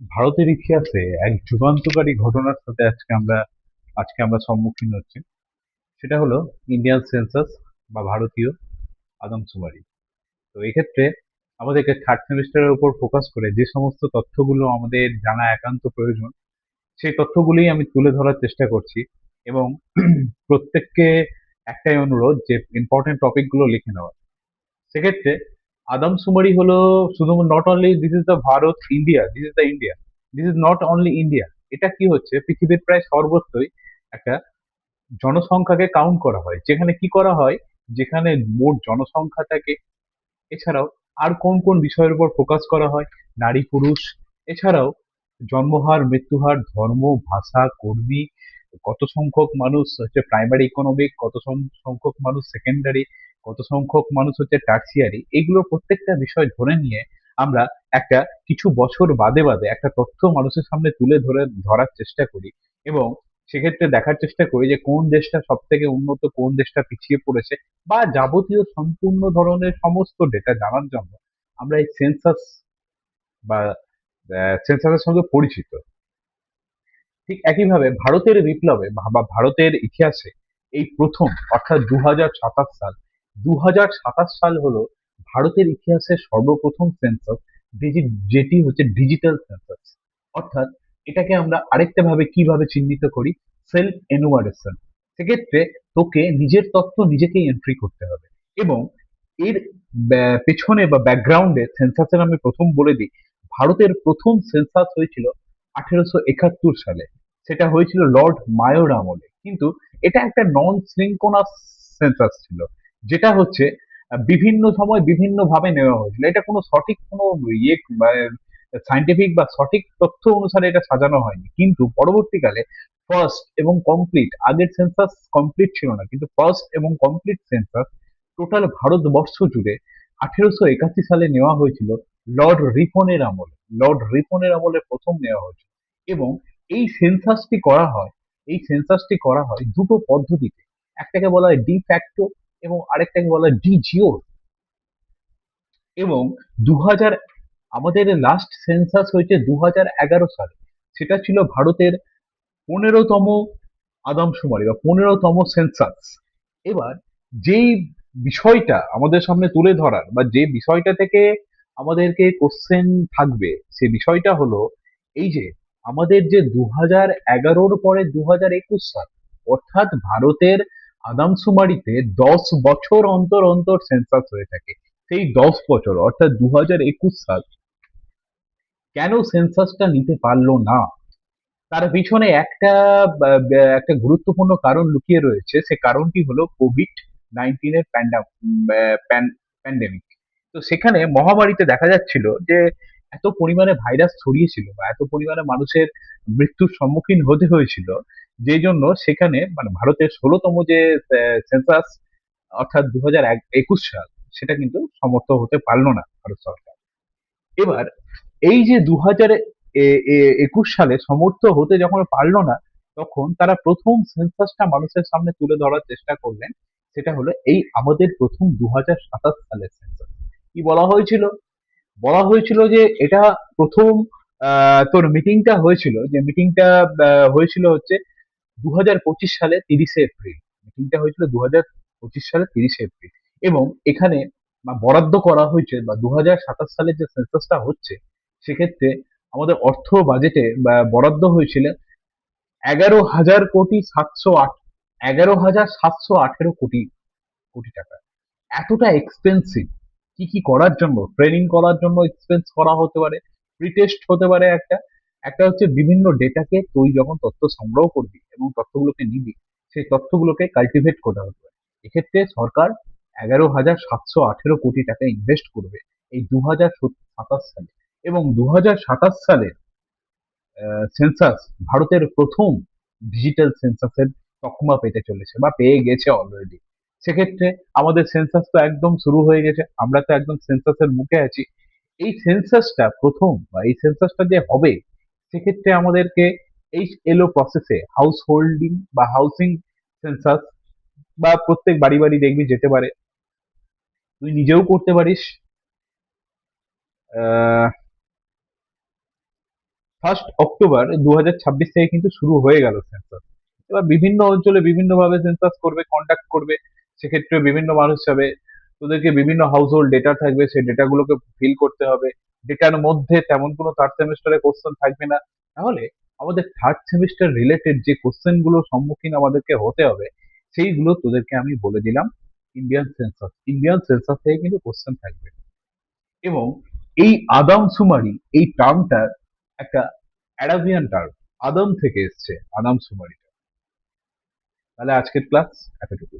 ভারতের ইতিহাসে এক যুগান্তকারী ঘটনার সাথে আজকে আমরা সম্মুখীন হচ্ছি। সেটা হলো ইন্ডিয়ান সেন্সাস বা ভারতীয় আদমশুমারি। তো এক্ষেত্রে আমাদেরকে থার্ড সেমিস্টারের উপর ফোকাস করে যে সমস্ত তথ্যগুলো আমাদের জানা একান্ত প্রয়োজন, সেই তথ্যগুলোই আমি তুলে ধরার চেষ্টা করছি। এবং প্রত্যেককে একটাই অনুরোধ যে ইম্পর্টেন্ট টপিকগুলো লিখে নেওয়া। সেক্ষেত্রে আদমশুমারি হলো শুধু not only this is the Bharat India, this is the India, this is not only India. এটা কি হচ্ছে, পৃথিবীর প্রায় সর্বত্রই একটা জনসংখ্যাকে কাউন্ট করা হয়, যেখানে কি করা হয়, যেখানে মোট জনসংখ্যা থাকে। এছাড়াও আর কোন কোন বিষয়ের উপর ফোকাস করা হয়, নারী পুরুষ, এছাড়াও জন্মহার মৃত্যুহার, ধর্ম, ভাষা, কর্মী, কত সংখ্যক মানুষ হচ্ছে প্রাইমারি ইকোনমিক, কত সংখ্যক মানুষ সেকেন্ডারি, কত সংখ্যক মানুষ হচ্ছে টার্সিয়ারি। এগুলো প্রত্যেকটা বিষয় ধরে নিয়ে আমরা একটা কিছু বছর বাদে বাদে একটা তথ্য মানুষের সামনে ধরার চেষ্টা করি। এবং সেক্ষেত্রে দেখার চেষ্টা করি যে কোন দেশটা সব থেকে উন্নত, কোন দেশটা পিছিয়ে পড়েছে, বা যাবতীয় সম্পূর্ণ ধরনের সমস্ত ডেটা জানার জন্য আমরা এই সেন্সাস বা সেন্সাসের সঙ্গে পরিচিত। ঠিক একইভাবে ভারতের বিপ্লবে বা ভারতের ইতিহাসে এই প্রথম, অর্থাৎ 2027 সাল, 2027 সাল হলো ভারতের ইতিহাসের সর্বপ্রথম সেন্সাস, যেটি হচ্ছে ডিজিটাল সেন্সাস। অর্থাৎ এটাকে আমরা আরেকটা ভাবে কিভাবে চিহ্নিত করি, সেলফ এনুমারেশন। সেক্ষেত্রে তোকে নিজের তথ্য নিজেকেই এন্ট্রি করতে হবে। এবং এর পেছনে বা ব্যাকগ্রাউন্ডে সেন্সাসের আমি প্রথম বলে দিই, ভারতের প্রথম সেন্সাস হয়েছিল 1871 সালে। সেটা হয়েছিল লর্ড মায়োর আমলে। কিন্তু এটা একটা নন সিনক্রোনাস সেন্সাস ছিল, যেটা হচ্ছে বিভিন্ন সময় বিভিন্ন ভাবে নেওয়া হয়েছিল। এটা কোনো সঠিক কোনো ইয়ে সাইন্টিফিক বা সঠিক তথ্য অনুসারে এটা সাজানো হয়নি। কিন্তু পরবর্তীকালে ফার্স্ট এবং কমপ্লিট, আগের সেন্সাস কমপ্লিট ছিল না, কিন্তু ফার্স্ট এবং কমপ্লিট সেন্সাস টোটাল ভারতবর্ষ জুড়ে 1881 সালে নেওয়া হয়েছিল লর্ড রিপনের আমলে প্রথম নেওয়া হয়েছিল। এবং এই সেন্সাসটি করা হয়, দুটো পদ্ধতিতে। একটাকে বলা হয় ডি ফ্যাক্টো এবং আরেকটাকে বলা হয় ডি জিও। এবং 2000, আমাদের লাস্ট সেন্সাস হয়েছে 2011 সালে। সেটা ছিল ভারতের 15তম আদমশুমারি বা 15তম সেন্সাস। এবার যেই বিষয়টা আমাদের সামনে তুলে ধরার বা যে বিষয়টা থেকে আমাদেরকে কোশ্চেন থাকবে, সে বিষয়টা হলো এই যে আমাদের যে 2011-র পরে 2021 সাল, অর্থাৎ ভারতের আদমশুমারিতে 10 বছর অন্তর অন্তর সেন্সাস হয়ে থাকে। সেই 10 বছর অর্থাৎ 2021 সাল কেন সেন্সাসটা নিতে পারলো না, তার পিছনে একটা গুরুত্বপূর্ণ কারণ লুকিয়ে রয়েছে। সে কারণটি হলো কোভিড-19 প্যান্ডেমিক। তো সেখানে মহামারীতে দেখা যাচ্ছিল যে এত পরিমাণে ভাইরাস ছড়িয়েছিল বা এত পরিমাণে মানুষের মৃত্যুর সম্মুখীন হতে হয়েছিল, যে জন্য সেখানে মানে ভারতের 16তম যে সেন্সাস, অর্থাৎ 2021 সাল, সেটা কিন্তু সমর্থ হতে পারলো না ভারত সরকার। এবার এই যে 2021 সালে সমর্থ হতে যখন পারলো না, তখন তারা প্রথম সেন্সাসটা মানুষের সামনে তুলে ধরার চেষ্টা করলেন। সেটা হলো এই আমাদের প্রথম 2027 সালের সেন্সাস। কি বলা হয়েছিল যে এটা প্রথম, তোর মিটিংটা হয়েছিল হচ্ছে 2025 সালে 30শে এপ্রিল। মিটিংটা হয়েছিল 2025 সালে 30শে এপ্রিল। এবং এখানে বরাদ্দ করা হয়েছে, বা 2027 সালের যে সেন্সাসটা হচ্ছে, সেক্ষেত্রে আমাদের অর্থ বাজেটে বরাদ্দ হয়েছিল 11,718 কোটি টাকা। এতটা এক্সপেন্সিভ। কি কি করার জন্য, ট্রেনিং করার জন্য এক্সপেন্স করা হতে পারে, প্রিটেস্ট হতে পারে একটা, একটা হচ্ছে বিভিন্ন ডেটাকে তুই যখন তথ্য সংগ্রহ করবি এবং তথ্যগুলোকে নিবি, সেই তথ্যগুলোকে কাল্টিভেট করতে হতে পারে। এক্ষেত্রে সরকার 11,718 কোটি টাকা ইনভেস্ট করবে এই 2027 সালে। এবং 2027 সালের সেন্সাস ভারতের প্রথম ডিজিটাল সেন্সাসের তকমা পেতে চলেছে বা পেয়ে গেছে অলরেডি। সেক্ষেত্রে আমাদের সেন্সাস তো একদম শুরু হয়ে গেছে, আমরা তো একদম সেন্সাসের মুখে আছি। এই সেন্সাসটা প্রথম বা এই সেন্সাসটা যে হবে, সেক্ষেত্রে আমাদেরকে এই এলো প্রসেসে হাউস হোল্ডিং বা হাউসিং সেন্সাস, বা প্রত্যেক বাড়ি বাড়ি দেখবি যেতে পারে, তুই নিজেও করতে পারিস। আহ 1 অক্টোবর 2026 থেকে কিন্তু শুরু হয়ে গেল সেন্সাস। এবার বিভিন্ন অঞ্চলে বিভিন্ন ভাবে সেন্সাস করবে, কন্ডাক্ট করবে। সেক্ষেত্রে বিভিন্ন মানুষ যাবে, তোদেরকে বিভিন্ন হাউস হোল্ড ডেটা থাকবে, সেই ডেটাগুলোকে ফিল করতে হবে। ডেটার মধ্যে তেমন কোনো থার্ড সেমিস্টারে কোশ্চেন থাকবে না। তাহলে আমাদের থার্ড সেমিস্টার রিলেটেড যে কোশ্চেন গুলোর সম্মুখীন আমাদেরকে হতে হবে, সেইগুলো তোদেরকে আমি বলে দিলাম। ইন্ডিয়ান সেন্সাস থেকে কিন্তু কোশ্চেন থাকবে। এবং এই আদমশুমারি, এই টার্মটার একটা অ্যারাবিয়ান টার্ম, আদম থেকে এসছে আদমশুমারি। তাহলে আজকের ক্লাস এতটুকু।